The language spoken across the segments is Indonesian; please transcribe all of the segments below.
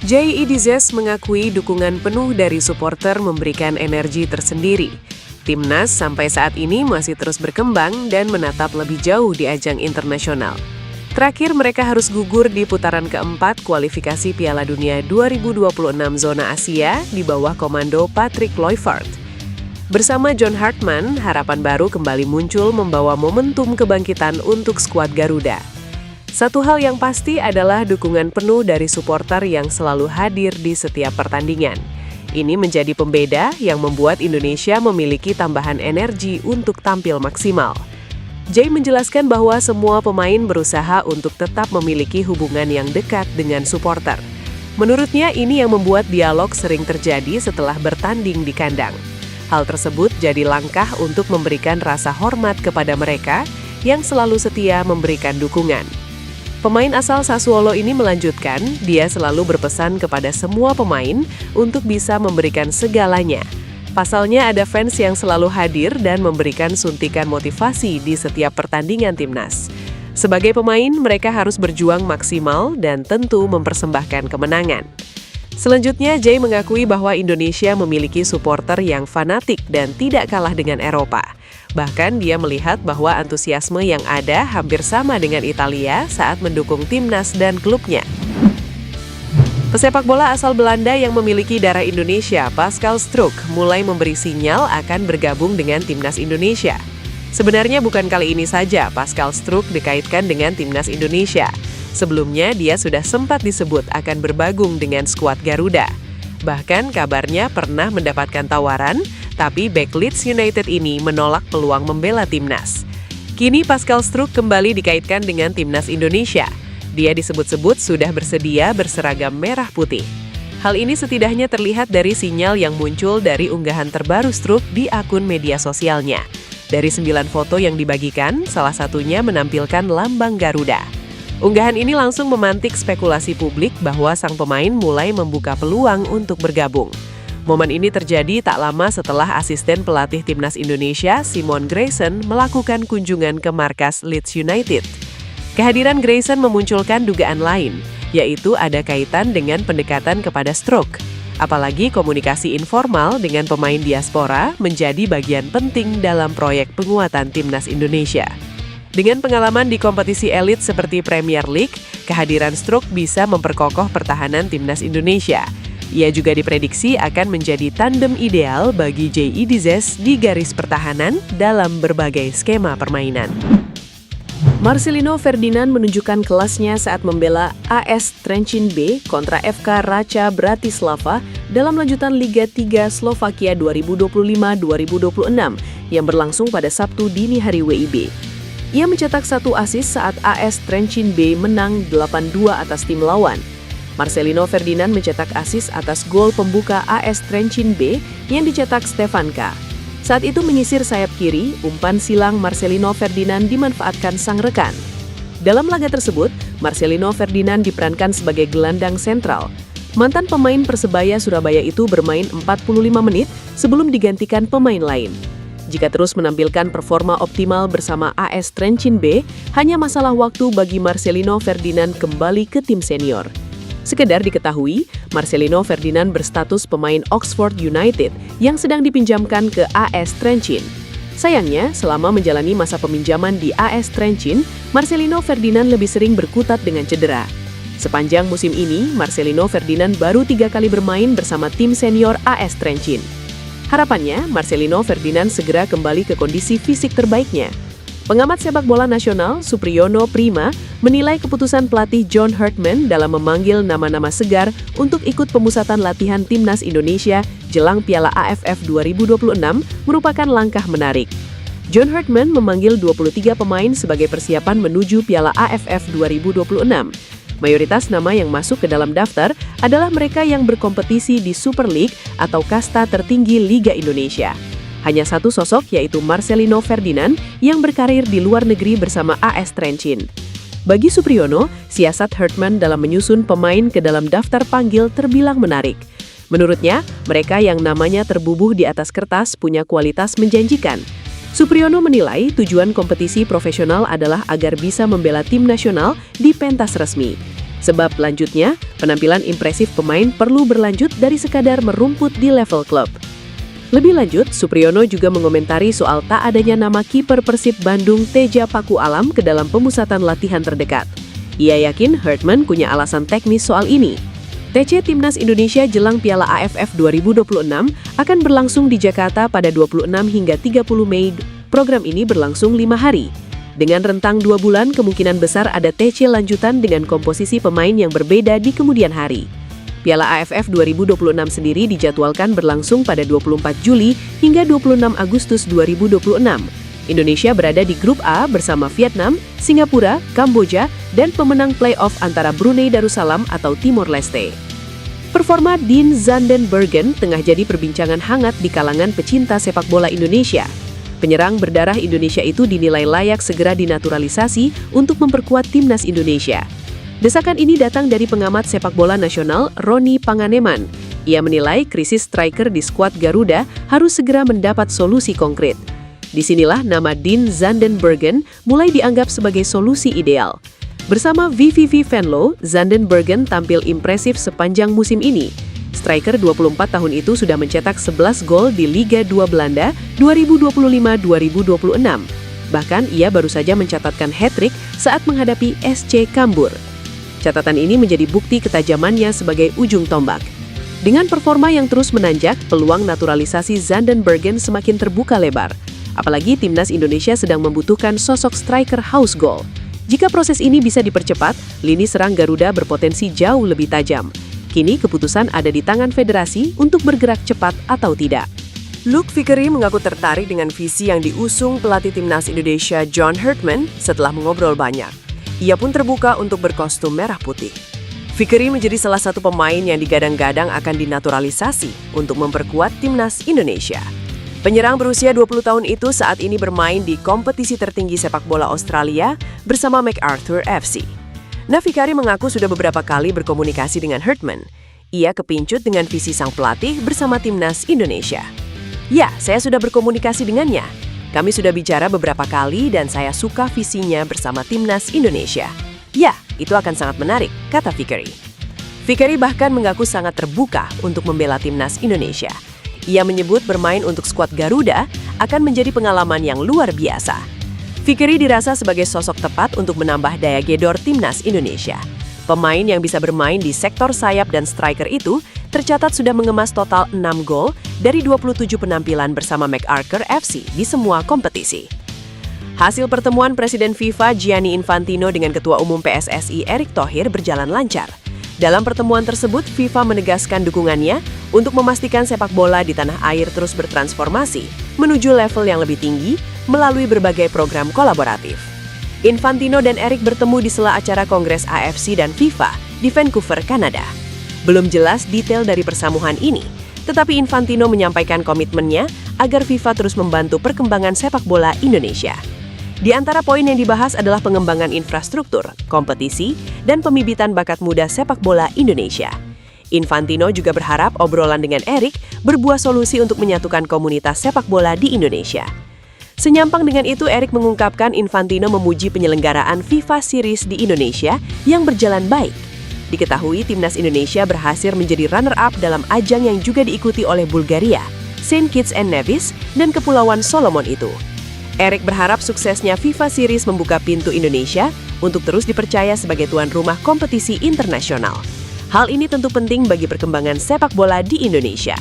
Jay Idzes mengakui dukungan penuh dari supporter memberikan energi tersendiri. Timnas sampai saat ini masih terus berkembang dan menatap lebih jauh di ajang internasional. Terakhir mereka harus gugur di putaran keempat kualifikasi Piala Dunia 2026 zona Asia di bawah komando Patrick Kluivert. Bersama John Hartman, harapan baru kembali muncul membawa momentum kebangkitan untuk skuad Garuda. Satu hal yang pasti adalah dukungan penuh dari supporter yang selalu hadir di setiap pertandingan. Ini menjadi pembeda yang membuat Indonesia memiliki tambahan energi untuk tampil maksimal. Jay menjelaskan bahwa semua pemain berusaha untuk tetap memiliki hubungan yang dekat dengan supporter. Menurutnya ini yang membuat dialog sering terjadi setelah bertanding di kandang. Hal tersebut jadi langkah untuk memberikan rasa hormat kepada mereka yang selalu setia memberikan dukungan. Pemain asal Sassuolo ini melanjutkan, dia selalu berpesan kepada semua pemain untuk bisa memberikan segalanya. Pasalnya ada fans yang selalu hadir dan memberikan suntikan motivasi di setiap pertandingan timnas. Sebagai pemain, mereka harus berjuang maksimal dan tentu mempersembahkan kemenangan. Selanjutnya, Jay mengakui bahwa Indonesia memiliki supporter yang fanatik dan tidak kalah dengan Eropa. Bahkan dia melihat bahwa antusiasme yang ada hampir sama dengan Italia saat mendukung timnas dan klubnya. Pesepak bola asal Belanda yang memiliki darah Indonesia, Pascal Struijk, mulai memberi sinyal akan bergabung dengan timnas Indonesia. Sebenarnya bukan kali ini saja Pascal Struijk dikaitkan dengan timnas Indonesia. Sebelumnya dia sudah sempat disebut akan bergabung dengan skuad Garuda. Bahkan kabarnya pernah mendapatkan tawaran, tapi bek Leeds United ini menolak peluang membela timnas. Kini Pascal Struijk kembali dikaitkan dengan timnas Indonesia. Dia disebut-sebut sudah bersedia berseragam merah putih. Hal ini setidaknya terlihat dari sinyal yang muncul dari unggahan terbaru Struijk di akun media sosialnya. Dari 9 foto yang dibagikan, salah satunya menampilkan lambang Garuda. Unggahan ini langsung memantik spekulasi publik bahwa sang pemain mulai membuka peluang untuk bergabung. Momen ini terjadi tak lama setelah asisten pelatih timnas Indonesia, Simon Grayson, melakukan kunjungan ke markas Leeds United. Kehadiran Grayson memunculkan dugaan lain, yaitu ada kaitan dengan pendekatan kepada Struijk. Apalagi komunikasi informal dengan pemain diaspora menjadi bagian penting dalam proyek penguatan timnas Indonesia. Dengan pengalaman di kompetisi elit seperti Premier League, kehadiran Struijk bisa memperkokoh pertahanan timnas Indonesia. Ia juga diprediksi akan menjadi tandem ideal bagi Jay Idzes di garis pertahanan dalam berbagai skema permainan. Marcelino Ferdinand menunjukkan kelasnya saat membela AS Trenčín B kontra FK Racha Bratislava dalam lanjutan Liga 3 Slovakia 2025-2026 yang berlangsung pada Sabtu dini hari WIB. Ia mencetak 1 assist saat AS Trenčín B menang 8-2 atas tim lawan. Marcelino Ferdinand mencetak assist atas gol pembuka AS Trenčín B yang dicetak Stefanka. Saat itu menyisir sayap kiri, umpan silang Marcelino Ferdinand dimanfaatkan sang rekan. Dalam laga tersebut, Marcelino Ferdinand diperankan sebagai gelandang sentral. Mantan pemain Persebaya Surabaya itu bermain 45 menit sebelum digantikan pemain lain. Jika terus menampilkan performa optimal bersama AS Trenčín B, hanya masalah waktu bagi Marcelino Ferdinand kembali ke tim senior. Sekedar diketahui, Marcelino Ferdinand berstatus pemain Oxford United yang sedang dipinjamkan ke AS Trenčín. Sayangnya, selama menjalani masa peminjaman di AS Trenčín, Marcelino Ferdinand lebih sering berkutat dengan cedera. Sepanjang musim ini, Marcelino Ferdinand baru 3 kali bermain bersama tim senior AS Trenčín. Harapannya, Marcelino Ferdinand segera kembali ke kondisi fisik terbaiknya. Pengamat sepak bola nasional, Supriyono Prima, menilai keputusan pelatih John Hartman dalam memanggil nama-nama segar untuk ikut pemusatan latihan timnas Indonesia jelang Piala AFF 2026 merupakan langkah menarik. John Hartman memanggil 23 pemain sebagai persiapan menuju Piala AFF 2026. Mayoritas nama yang masuk ke dalam daftar adalah mereka yang berkompetisi di Super League atau kasta tertinggi Liga Indonesia. Hanya satu sosok, yaitu Marcelino Ferdinand, yang berkarir di luar negeri bersama AS Trenčín. Bagi Supriyono, siasat Hartman dalam menyusun pemain ke dalam daftar panggil terbilang menarik. Menurutnya, mereka yang namanya terbubuh di atas kertas punya kualitas menjanjikan. Supriyono menilai tujuan kompetisi profesional adalah agar bisa membela tim nasional di pentas resmi. Sebab selanjutnya, penampilan impresif pemain perlu berlanjut dari sekadar merumput di level klub. Lebih lanjut, Supriyono juga mengomentari soal tak adanya nama kiper Persib Bandung Teja Paku Alam ke dalam pemusatan latihan terdekat. Ia yakin Hartman punya alasan teknis soal ini. TC Timnas Indonesia jelang Piala AFF 2026 akan berlangsung di Jakarta pada 26 hingga 30 Mei. Program ini berlangsung 5 hari. Dengan rentang 2 bulan, kemungkinan besar ada TC lanjutan dengan komposisi pemain yang berbeda di kemudian hari. Piala AFF 2026 sendiri dijadwalkan berlangsung pada 24 Juli hingga 26 Agustus 2026. Indonesia berada di grup A bersama Vietnam, Singapura, Kamboja, dan pemenang play-off antara Brunei Darussalam atau Timor Leste. Performa Dean Zandenbergen tengah jadi perbincangan hangat di kalangan pecinta sepak bola Indonesia. Penyerang berdarah Indonesia itu dinilai layak segera dinaturalisasi untuk memperkuat timnas Indonesia. Desakan ini datang dari pengamat sepak bola nasional Roni Panganeman. Ia menilai krisis striker di skuad Garuda harus segera mendapat solusi konkret. Disinilah nama Dean Zandenbergen mulai dianggap sebagai solusi ideal. Bersama VVV Venlo, Zandenbergen tampil impresif sepanjang musim ini. Striker 24 tahun itu sudah mencetak 11 gol di Liga 2 Belanda 2025-2026. Bahkan ia baru saja mencatatkan hat-trick saat menghadapi SC Kambur. Catatan ini menjadi bukti ketajamannya sebagai ujung tombak. Dengan performa yang terus menanjak, peluang naturalisasi Zandenbergen semakin terbuka lebar. Apalagi timnas Indonesia sedang membutuhkan sosok striker haus gol. Jika proses ini bisa dipercepat, lini serang Garuda berpotensi jauh lebih tajam. Kini keputusan ada di tangan federasi untuk bergerak cepat atau tidak. Luke Vickery mengaku tertarik dengan visi yang diusung pelatih timnas Indonesia John Hartman setelah mengobrol banyak. Ia pun terbuka untuk berkostum merah putih. Vickery menjadi salah satu pemain yang digadang-gadang akan dinaturalisasi untuk memperkuat timnas Indonesia. Penyerang berusia 20 tahun itu saat ini bermain di kompetisi tertinggi sepak bola Australia bersama MacArthur FC. Vickery mengaku sudah beberapa kali berkomunikasi dengan Hartman. Ia kepincut dengan visi sang pelatih bersama timnas Indonesia. Ya, saya sudah berkomunikasi dengannya. Kami sudah bicara beberapa kali dan saya suka visinya bersama timnas Indonesia. Ya, itu akan sangat menarik, kata Vickery. Vickery bahkan mengaku sangat terbuka untuk membela timnas Indonesia. Ia menyebut bermain untuk skuad Garuda akan menjadi pengalaman yang luar biasa. Vickery dirasa sebagai sosok tepat untuk menambah daya gedor timnas Indonesia. Pemain yang bisa bermain di sektor sayap dan striker itu tercatat sudah mengemas total 6 gol dari 27 penampilan bersama MacArthur FC di semua kompetisi. Hasil pertemuan Presiden FIFA Gianni Infantino dengan Ketua Umum PSSI Erick Thohir berjalan lancar. Dalam pertemuan tersebut, FIFA menegaskan dukungannya untuk memastikan sepak bola di tanah air terus bertransformasi menuju level yang lebih tinggi melalui berbagai program kolaboratif. Infantino dan Erick bertemu di sela acara Kongres AFC dan FIFA di Vancouver, Kanada. Belum jelas detail dari persamuan ini, tetapi Infantino menyampaikan komitmennya agar FIFA terus membantu perkembangan sepak bola Indonesia. Di antara poin yang dibahas adalah pengembangan infrastruktur, kompetisi, dan pembibitan bakat muda sepak bola Indonesia. Infantino juga berharap obrolan dengan Erick berbuah solusi untuk menyatukan komunitas sepak bola di Indonesia. Senyampang dengan itu, Erick mengungkapkan Infantino memuji penyelenggaraan FIFA Series di Indonesia yang berjalan baik. Diketahui timnas Indonesia berhasil menjadi runner-up dalam ajang yang juga diikuti oleh Bulgaria, Saint Kitts and Nevis, dan Kepulauan Solomon itu. Erick berharap suksesnya FIFA Series membuka pintu Indonesia untuk terus dipercaya sebagai tuan rumah kompetisi internasional. Hal ini tentu penting bagi perkembangan sepak bola di Indonesia.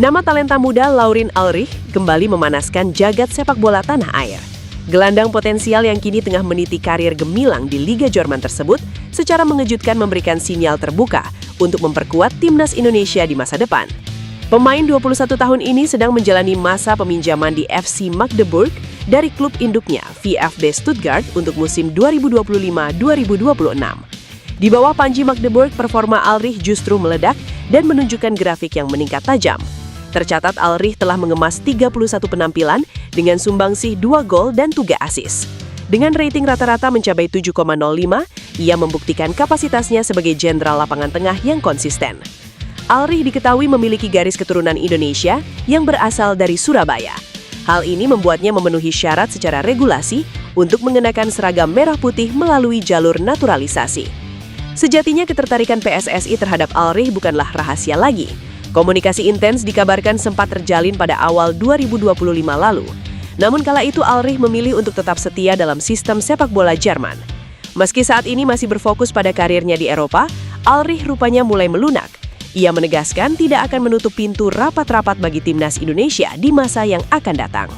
Nama talenta muda Laurin Ulrich kembali memanaskan jagat sepak bola tanah air. Gelandang potensial yang kini tengah meniti karir gemilang di Liga Jerman tersebut secara mengejutkan memberikan sinyal terbuka untuk memperkuat timnas Indonesia di masa depan. Pemain 21 tahun ini sedang menjalani masa peminjaman di FC Magdeburg dari klub induknya VfB Stuttgart untuk musim 2025-2026. Di bawah Panji Magdeburg, performa Ulrich justru meledak dan menunjukkan grafik yang meningkat tajam. Tercatat Ulrich telah mengemas 31 penampilan dengan sumbangsih 2 gol dan 3 assist. Dengan rating rata-rata mencapai 7,05, ia membuktikan kapasitasnya sebagai jenderal lapangan tengah yang konsisten. Ulrich diketahui memiliki garis keturunan Indonesia yang berasal dari Surabaya. Hal ini membuatnya memenuhi syarat secara regulasi untuk mengenakan seragam merah putih melalui jalur naturalisasi. Sejatinya ketertarikan PSSI terhadap Alrih bukanlah rahasia lagi. Komunikasi intens dikabarkan sempat terjalin pada awal 2025 lalu. Namun kala itu Alrih memilih untuk tetap setia dalam sistem sepak bola Jerman. Meski saat ini masih berfokus pada karirnya di Eropa, Alrih rupanya mulai melunak. Ia menegaskan tidak akan menutup pintu rapat-rapat bagi timnas Indonesia di masa yang akan datang.